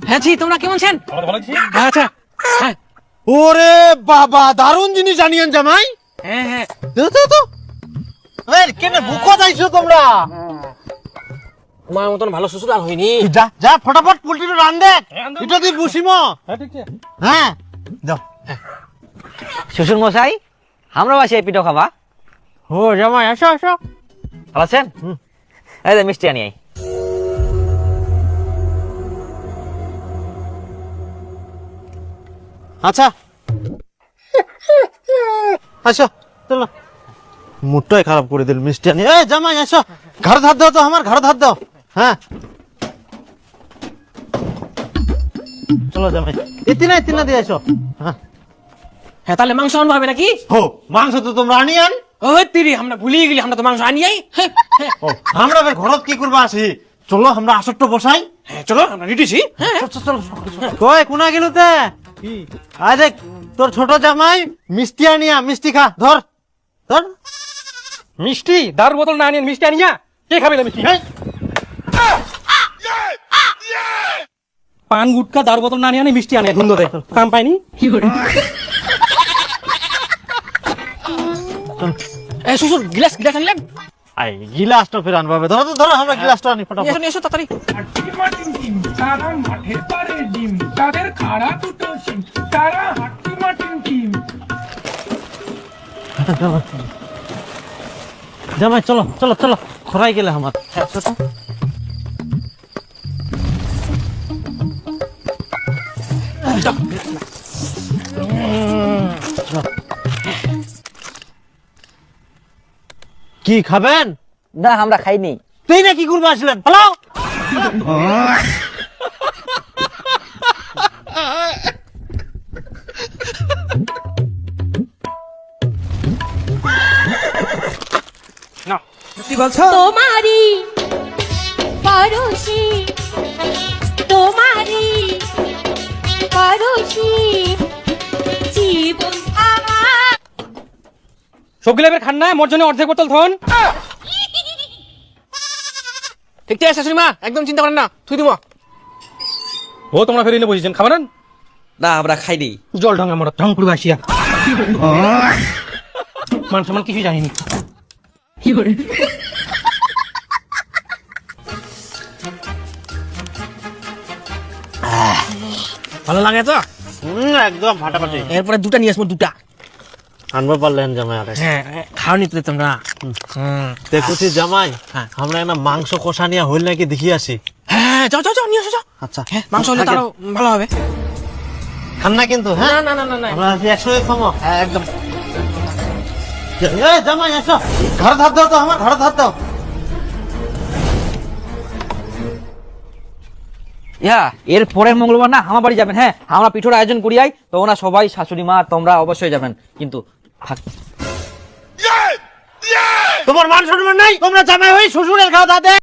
হ্যাঁ জি, তোমরা কেমন আছেন? আচ্ছা হ্যাঁ ওরে বাবা, দারুণ জিনিস জানিয়েন জামাই। হ্যাঁ হ্যাঁ তো কেনে ভুকো যাইছো তোমরা? তোমার মতন ভালো শ্বশুর আর হয়নি। যা যা ফটাফট পোল্ট্রিটা রান দে, এটা তুই বসিমো। হ্যাঁ দাও। শ্বশুর মশাই, আমরা বাসে পিঠা খাবা। ও জামাই আসো আসো। ভালো আছেন? এই যে মিষ্টি আনি। আচ্ছা আসো চলো। মুডটাই খারাপ করে দিল মিষ্টি আনি। এই জামাই আসো, ঘর ধার দাও তো, আমার ঘর ধার দাও। হ্যাঁ চলো জামাই, ইতিনা দিয়ে আসো। হ্যাঁ হ্যাঁ তাহলে মাংস আনবো হবে নাকি? হো, মাংস তো তোমরা আনিয়ান। ও তিরি, আমরা ভুলিয়ে গেলি, আমরা তো মাংস আনিয়াই। হ্যাঁ ও আমরা এবার ঘরত কি করবা আসি? চলো আমরা আসরটা বসাই। হ্যাঁ চলো আমরা রেডিছি। হ্যাঁ চলো কই কোনা গেল তে? আয় দেখ তোর ছোট জামাই মিষ্টি আনিয়া, মিষ্টি খা, ধর ধর। মিষ্টি দার বোতল না আনিয়ে মিষ্টি আনিয়া কে খাবে না মিষ্টি? হ্যাঁ পান গুটকা দার বোতল না আনিয়ে মিষ্টি আনে ধুন্দো দে কাম পাইনি। এই শ্বশুর গ্লাস আনলেন? আই গিলাসটা ফের আনবাবে। ধরো তো ধরো, আমরা গিলাসটা আনি ফটাফট। এসো তাড়াতাড়ি। সারা মাঠের পারে ডিম, তাদের খাড়া দুটো শিম, তারা হাট্টি মাটিন টিম। জামাই চলো চলো চলো, খরাই গেলে আমার। হ্যাঁ ছোট কি খাবেন? না, আমরা খাইনি। তুই না কি করবো আসলেন? হ্যালো না কি বলছো? তোমারি পরশি, তোমারি পরশি জীবন আমার। সবগুলো এবার খান না, মোর জন্য অর্ধেক বোতল থন। ঠিক আছে শাশুড়ি মা, একদম চিন্তা করেন না, থুই দিব। ও তোমরা ফের এনে বসেছেন, খাবেন? না, আমরা খাইনি। জল ঢং আমার ঢং পুরো আসিয়া মান সমান কিছু জানিনি। ভালো লাগে তো? একদম ফাটাফাটি। এরপরে দুটা নিয়ে আসবো, দুটা। আনবা পারলেন জামাই? আরে হ্যাঁ খাওয়া নিতে তোমরা। দেখুছি জামাই, হ্যাঁ। আমরা না মাংস কষা নিয়ে হইল নাকি দেখি আসি। হ্যাঁ যাও যাও যাও নিয়ে আসো যাও। আচ্ছা হ্যাঁ মাংস হলে তারও ভালো হবে। খান না কিন্তু? হ্যাঁ না না না না আমরা আছি একসঙ্গে খাবো। হ্যাঁ একদম। এই জামাই আসো, ঘর ধার দাও তো, আমার ঘর ধার দাও। ইয়া, এর পরের মঙ্গলবার না আমার বাড়ি যাবেন। হ্যাঁ, আমরা পিঠোর আয়োজন করিয়াই তো, ওনা সবাই শাশুড়ি মা তোমরা অবশ্যই যাবেন, কিন্তু তোমার মান সম্মান নাই? তোমরা জামাই হই শ্বশুরের খাওয়া দাদে।